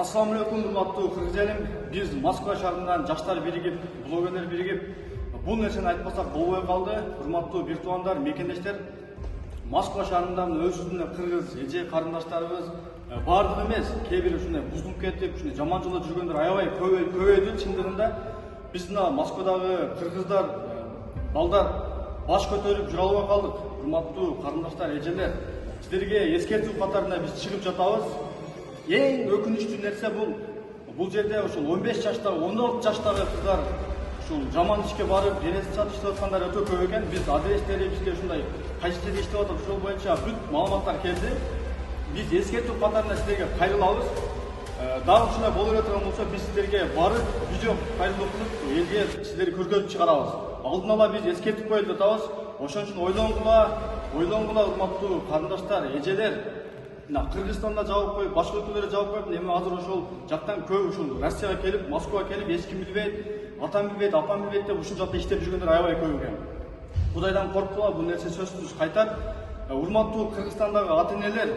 Assalamu alaikum, урматтуу кыргыз элим. Биз Москва шаарынан жаштар биригип, блогерлер биригип, бул нерсени айтпасак болбой калды. Урматтуу бир туугандар, мекендештер, Москва шаарынан өзүбүздүн кыргыз эже карындаштарыбыз бардыгы эмес, кээ бир ушундай бузулуп кетип, ушундай жаман жолдо жүргөндөр аябай көбөйдү. Чындыгында биз мына Москвадагы кыргыздар, балдар баш көтөрүп жүрө албай калдык. Урматтуу карындаштар, эжелер, силерге эскертүү катарында биз чыгып жатабыз. Эң өкүнүчтүү нерсе бул жерде ушул 15 жаштагы, 16 жаштагы кыздар ушул жаман ишке барып, денесин сатып иштеп аткандар өтө көп экен. Биз адрестери бизге ушундай кайсы жерде иштеп атат, ошол боюнча бүт маалыматтар келди. Биз эскертүү катарында силерге кайрылабыз. Дагы ушундай боло бере турган болсо, биз силерге барып, видео кайрылуу кылып, элге силерди көргөзүп чыгарабыз. Алдын ала биз эскертип коелу деп атабыз. Ошон үчүн ойлонгула, урматтуу карындаштар, эжелер. Кыргызстанда жабып коюп, башка өлкөлөрдө жабып коюп, эми азыр ошол жактан көп ушул Россияга келип, Москвага келип, эч ким билбейт, атам билбейт, апам билбейт деп ушул жакта иштеп жүргөндөр аябай көп экен. Кудайдан корккула, бул нерсе сөзсүз кайтат. Урматтуу Кыргызстандагы ата-энелер,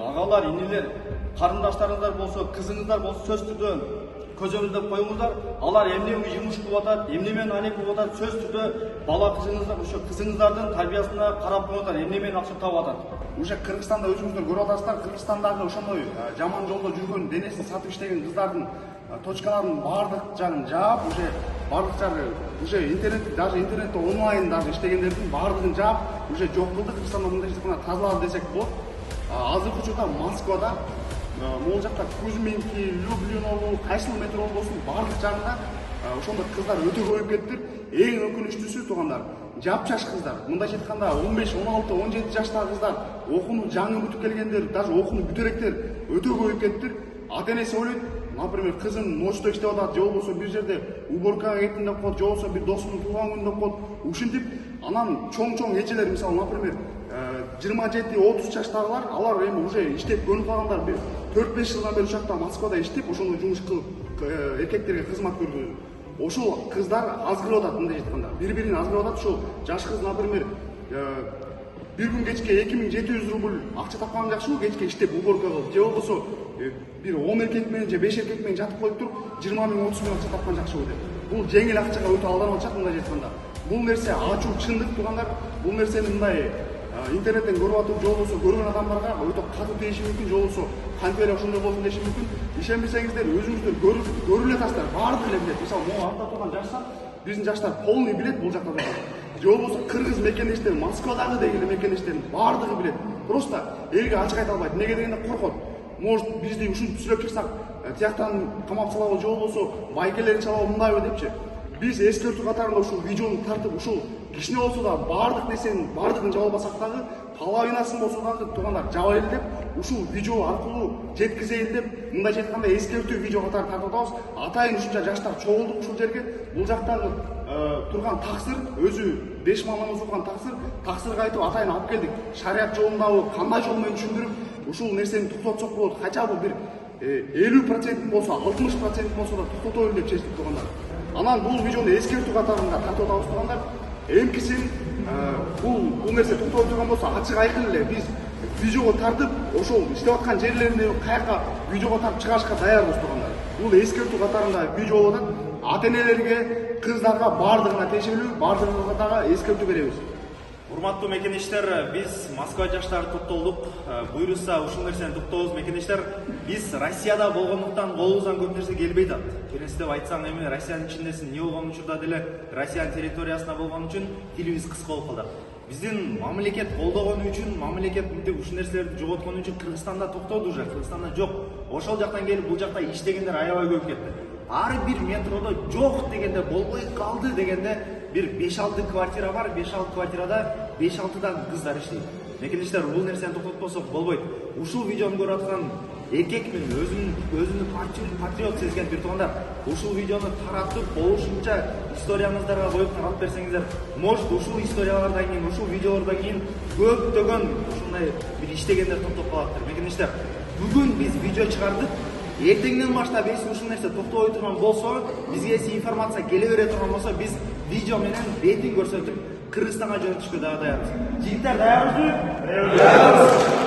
агалар, инилер, карындаштарыңыздар болсо, кызыңыздар болсо сөз түрдө көзөмөлдөп коюңуздар. Алар эмне жумуш кылып атат, эмне менен айнек кылып атат, сөз түрдө бала кызыңыздар, ошо кызыңыздардын тарбиясына карап коюңуздар, эмне менен акча таап атат. Уже Кыргызстанда өзүңүздөр көрүп атасыздар, Кыргызстандагы ошондой жаман жолдо жүргөн, денесин сатып иштеген кыздардын точкаларын бардык жагын жаап, уже бардык жагы уже интернетте онлайн даже иштегендердин бардыгын жаап, уже жок кылдык. Кыргызстанда мындай тазалады десек болот. Азыркы учурда Москвада, могул жакта Кузьминки, Люблиново, кайсыл метро болсун, бардык жагында ошондой кыздар өтө көбөйүп кетти. Эң өкүнүчтүүсү туугандар, жапжаш кыздар, мындайча айтканда 15, 16, 17 жаштагы кыздар, окууну жаңы бүтүп келгендер, даже окууну бүтөрөктөр өтө көбөйүп кетти. Ата-энеси ойлойт, например, кызым ночто иштеп атат, же болбосо бир жерде уборкага кеттим деп коет, же болбосо бир досунун туулган күнү деп коет. Ушинтип анан чоң эжелер, мисалы, например, 27-30 жаштагылар, алар эми уже иштеп көнүп калгандар, бир 4-5 жылдан бери ушакта Москвада иштеп, ошондой жумуш кылып эркектерге кызмат көрсөтөт. Ошол кыздар азгырып атат, мындай айтканда. Бири-бирин азгырып атат. Ошол жаш кыз, например, бир күн кечке 2700 рубль акча тапкан жакшыбы, кечке иштеп уборка кылып, же болбосо бир 10 эркек менен же 5 эркек менен жатып коюп туруп 20 000, 30 000 акча тапкан жакшыбы деп. Бул жеңил акчага өтө алданып атышат, мындай айтканда. Бул нерсе ачуу чындык туугандар. Бул нерсени мындай интернеттен көрүп атып, же болбосо көргөн адамдарга өтө катуу тийиши мүмкүн, же болбосо кантип эле ошондой болсун деши мүмкүн. Ишенбесеңиздер, өзүңүздөр көрүп эле атасыздар, баардыгы эле билет. Мисалы, могу артта турган жаштар, биздин жаштар полный билет бул жакта турган. Же болбосо кыргыз мекендештер, Москвадагы дегиле мекендештердин баардыгы билет. Просто элге ачык айта албайт. Эмнеге дегенде коркот. Может, бизди ушинтип сүйлөп чыксак, тияктан камап салабы, же болбосо байкелерин чалабы, мындайбы депчи. Биз эскертүү катарында ушул видеону тартып, ушул кичине болсо да бардык нерсенин бардыгын жаба албасак дагы, половинасын болсо дагы туугандар жабайлы деп, ушул видео аркылуу жеткизейин деп, мындайча айтканда эскертүү видео катары тартып атабыз. Атайын ушунча жаштар чогулдук ушул жерге. Бул жактагы турган таксыр, өзү 5 000 намаз окуган таксырга айтып атайын алып келдик. Шарият жолундагы кандай жол менен түшүндүрүп, ушул нерсени токтотсок болот. Кача бул бир 50% болсо, 60% болсо да токтотойлу деп чечтик туугандар. Анан бул видеону эскертүү катарында тартып атабыз туугандар. Эмкисин бул нерсе токтолуп турган болсо, ачык айкын эле биз видеого тартып, ошол иштеп аткан жерлерине каяка видеого тартып чыгарышка даярбыз туугандар. Бул эскертүү катарында видео болот. Ата-энелерге, кыздарга бардыгына тиешелүү, бардыгына дагы эскертүү беребиз. Урматтуу мекендештер, биз Москва жаштары токтолдук. Буйруса ушул нерсени токтообуз мекендештер. Биз Россияда болгондуктан колубуздан көп нерсе келбей атат. Келесип айтсаң, эми Россиянын ичиндесин, не болгон учурда деле Россиянын территориясында болгон үчүн тилибиз кыска болуп калды. Биздин мамлекет колдогону үчүн, мамлекет ушул нерселерди жоготкону үчүн Кыргызстанда токтоду уже, Кыргызстанда жок. Ошол жактан келип бул жакта иштегендер аябай көп кетти. Ар бир метродо жок дегенде, болбой калды дегенде бир 5-6 квартира бар, 5-6 квартирада 5-6 кыздар иштейт. Мекендештер, бул нерсени токтотпосок болбойт. Ушул видеону көрүп аткан эркек менен өзүнүн патриот сезген бир туугандар, ушул видеону таратып, болушунча историяңыздарга коюп таралып берсеңиздер, может, ушул историялардан кийин, ушул видеолордон кийин көптөгөн ушундай бир иштегендер токтоп калаттыр. Мекендештер, бүгүн биз видео чыгардык. Эртеңден баштап ушул нерсе токтобой турган болсо, бизге информация келе бере турган болсо, биз видео менен бетин көрсөтүп Кыргызстанга жөнөтүшкө дагы даярбыз. Жигиттер, даярбызбы? Даярбыз.